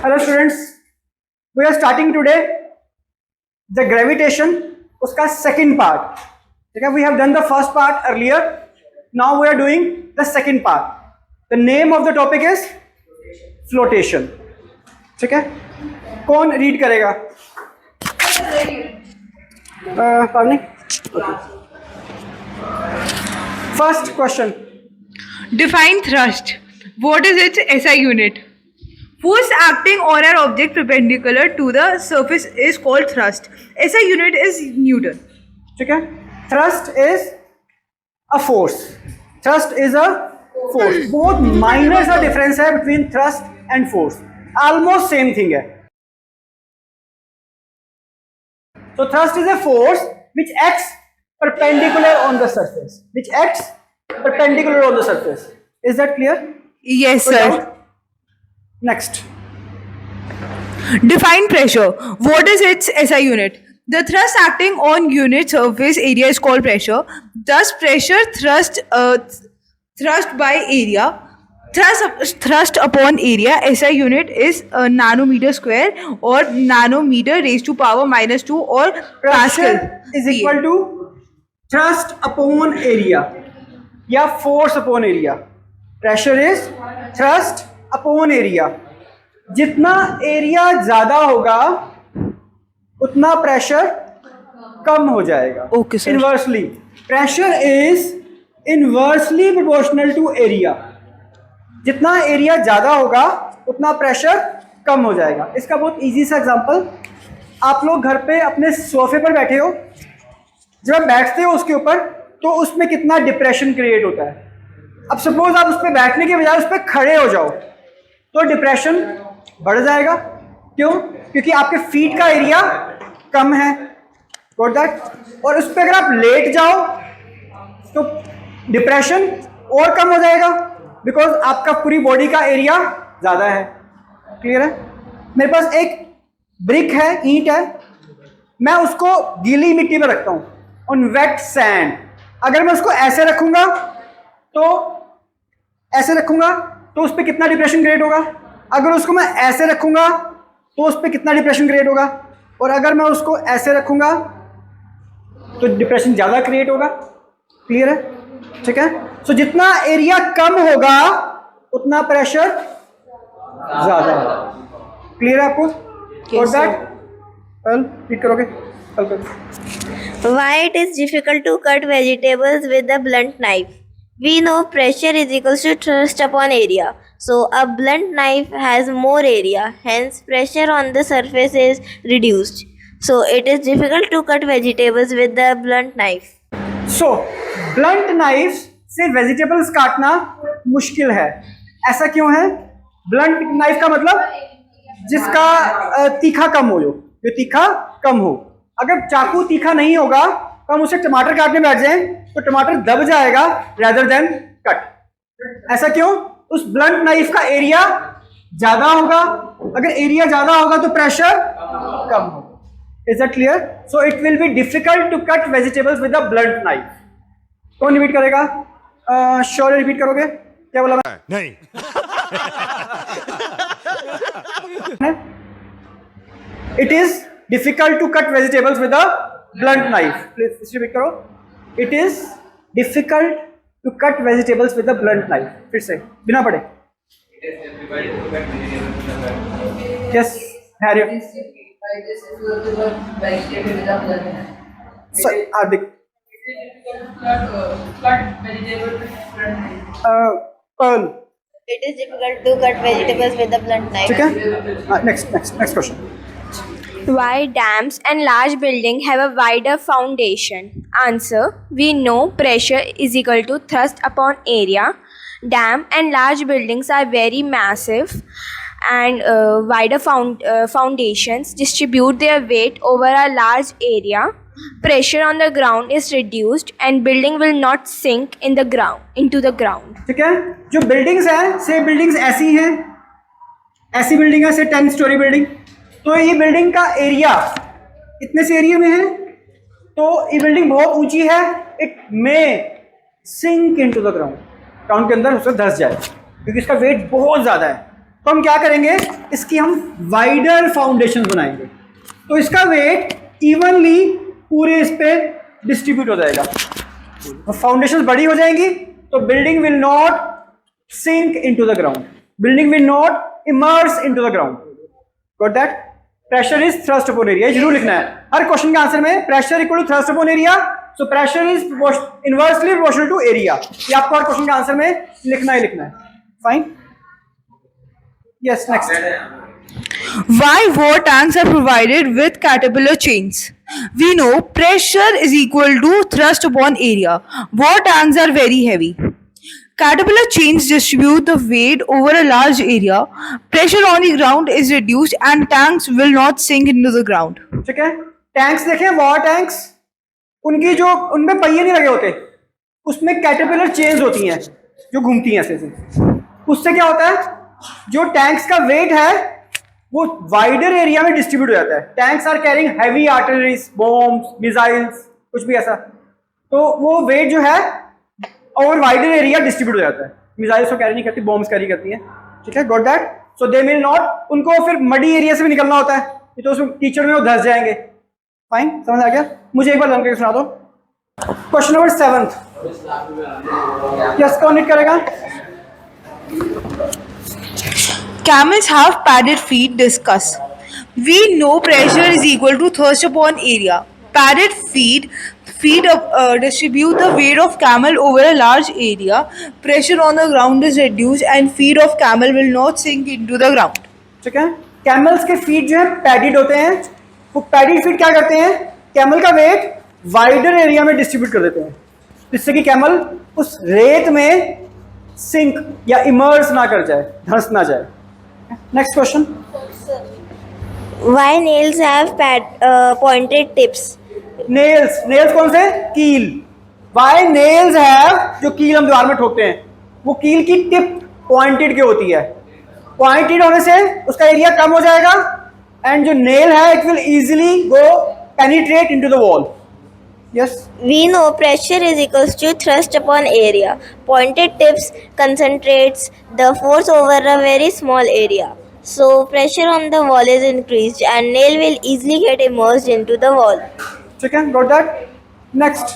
Hello students, we are starting today the gravitation, उसका second part. ठीक है, we have done the first part earlier, now we are doing the second part. The name of the topic is flotation. ठीक है, कौन read करेगा? Pavani. First question. Define thrust. What is its SI unit? Force acting on an object perpendicular to the surface is called thrust. SI unit is Newton. ठीक है, thrust is a force. Thrust is a force. बहुत minor सा difference है between thrust and force. Almost same thing है. So thrust is a force which acts perpendicular on the surface. Which acts perpendicular on the surface. Is that clear? Yes, Put sir. out. Next. Define pressure. What is its SI unit? The thrust acting on unit surface area is called pressure. Thus, pressure thrust by area. Thrust upon area, SI unit is nanometer square or nanometer raised to power -2 or Pascal. Pressure is equal to thrust upon area या force upon area. Pressure is thrust upon area. जितना area ज्यादा होगा उतना pressure कम हो जाएगा. Okay, sir. Inversely, pressure is inversely proportional to area. जितना area ज्यादा होगा उतना प्रेशर कम हो जाएगा. इसका बहुत इजी सा एग्जांपल, आप लोग घर पे अपने सोफे पर बैठे हो, जब आप बैठते हो उसके ऊपर तो उसमें कितना डिप्रेशन क्रिएट होता है. अब सपोज आप उस पर बैठने के बजाय उस पर खड़े हो जाओ तो डिप्रेशन बढ़ जाएगा. क्यों? क्योंकि आपके फीट का एरिया कम है. Got that? और उस पर अगर आप लेट जाओ तो डिप्रेशन और कम हो जाएगा बिकॉज आपका पूरी बॉडी का एरिया ज़्यादा है. क्लियर है? मेरे पास एक ब्रिक है, ईंट है, मैं उसको गीली मिट्टी में रखता हूँ, ऑन वेट सैंड. अगर मैं उसको ऐसे रखूंगा तो उस पर कितना डिप्रेशन क्रिएट होगा. अगर उसको मैं ऐसे रखूंगा तो उस पर कितना डिप्रेशन क्रिएट होगा. और अगर मैं उसको ऐसे रखूंगा तो डिप्रेशन ज़्यादा क्रिएट होगा. क्लियर है? ठीक है. सो जितना एरिया कम होगा उतना प्रेशर ज़्यादा होगा. क्लियर है आपको? और दैट रीड करोगे कल करो. Why it is difficult to cut vegetables with a blunt knife? We know pressure is equals to thrust upon area. So a blunt knife has more area. Hence pressure on the surface is reduced. So it is difficult to cut vegetables with the blunt knife. So blunt knife से vegetables काटना मुश्किल है. ऐसा क्यों है? Blunt knife का मतलब जिसका तीखा कम हो, जो तीखा कम हो. अगर चाकू तीखा नहीं होगा तो हम उसे टमाटर काटने बैठ जाएं तो टमाटर दब जाएगा रेदर देन कट. ऐसा क्यों? उस ब्लंट नाइफ का एरिया ज्यादा होगा. अगर एरिया ज्यादा होगा तो प्रेशर कम होगा. Is that clear? So it will be difficult to cut vegetables with a blunt knife. कौन रिपीट करेगा? श्योर रिपीट करोगे? क्या बोला मैं? नहीं. It is difficult to cut vegetables with a blunt knife. Please repeat करो. It is difficult to cut vegetables with a blunt knife. फिर से बिना पढ़े. Yes, Harry. Hardik. Pearl. It is difficult to cut vegetables with a blunt knife. ठीक है. Next question. Why dams and large buildings have a wider foundation? Answer: we know pressure is equal to thrust upon area. Dam and large buildings are very massive and wider foundations distribute their weight over a large area. Pressure on the ground is reduced and building will not sink into the ground. ठीक है. जो buildings हैं, से buildings ऐसी हैं, ऐसी building है, से 10 स्टोरी बिल्डिंग, तो ये बिल्डिंग का एरिया इतने से एरिया में है तो ये बिल्डिंग बहुत ऊंची है. It may sink into the ground, ground के अंदर उससे धंस जाए क्योंकि इसका वेट बहुत ज़्यादा है. तो हम क्या करेंगे, इसकी हम वाइडर फाउंडेशन बनाएंगे, तो इसका वेट इवनली पूरे इस पे डिस्ट्रीब्यूट हो जाएगा। फाउंडेशन बड़ी हो जाएंगी तो building will not sink into the ground, building will not immerse into the ground. Got that? Pressure is thrust upon area, जरूर लिखना है हर क्वेश्चन के आंसर में, pressure equal to thrust upon area, so pressure is inversely proportional to area. ये आपको हर क्वेश्चन के आंसर में लिखना ही लिखना है। Fine, yes, next. Why water tanks are provided with caterpillar chains? We know pressure is equal to thrust upon area. Water tanks are very heavy. Caterpillar chains distribute the weight over a large area. Pressure on the ground is reduced and tanks will not sink into the ground. ठीक है, tanks देखें, water tanks, उनकी जो उनमें पहिए नहीं लगे होते, उसमें कैटरपिलर चेन्स होती हैं जो घूमती हैं ऐसे ऐसे। उससे क्या होता है, जो टैंक्स का वेट है वो वाइडर एरिया में डिस्ट्रीब्यूट हो जाता है। Tanks are carrying heavy artilleries, bombs, missiles, कुछ भी ऐसा, तो वो वेट जो है ओवर वाइडर एरिया डिस्ट्रीब्यूट हो जाता है। मिसाइल्स को कैरी नहीं करती, बॉम्ब्स कैरी करती हैं। ठीक है, got that? So they will not, उनको फिर मडी एरिया से भी निकलना होता है, तो उसमें कीचड़ में वो धंस जाएंगे। फाइन, समझ आ गया? मुझे एक बार लर्न करके सुना दो। क्वेश्चन नंबर 7, यस, कौन रीड करेगा? Camels have padded feet. Discuss. We know pressure is equal to thrust upon area. Padded feet distribute the weight of camel over a large area. Pressure on the ground is reduced and feet of camel will not sink into the ground. ठीक है, camels के feet जो है padded होते हैं। वो padded feet क्या करते हैं, कैमल का वेट वाइडर एरिया में डिस्ट्रीब्यूट कर देते हैं, जिससे कि कैमल उस रेत में सिंक या इमर्स ना कर जाए, धंस ना जाए। Next question. Why nails have pointed tips? Nails, nails कौन से? कील। वाई नेल्स हैव, जो कील हम दीवार में ठोकते हैं, वो कील की टिप पॉइंटेड की होती है। पॉइंटेड होने से उसका एरिया कम हो जाएगा एंड जो नेल है it will easily go penetrate into the wall. Yes, We know pressure is equals to thrust upon area. Pointed tips concentrates the force over a very small area. So pressure on the wall is increased and nail will easily get immersed into the wall. ठीक है, got that? Next.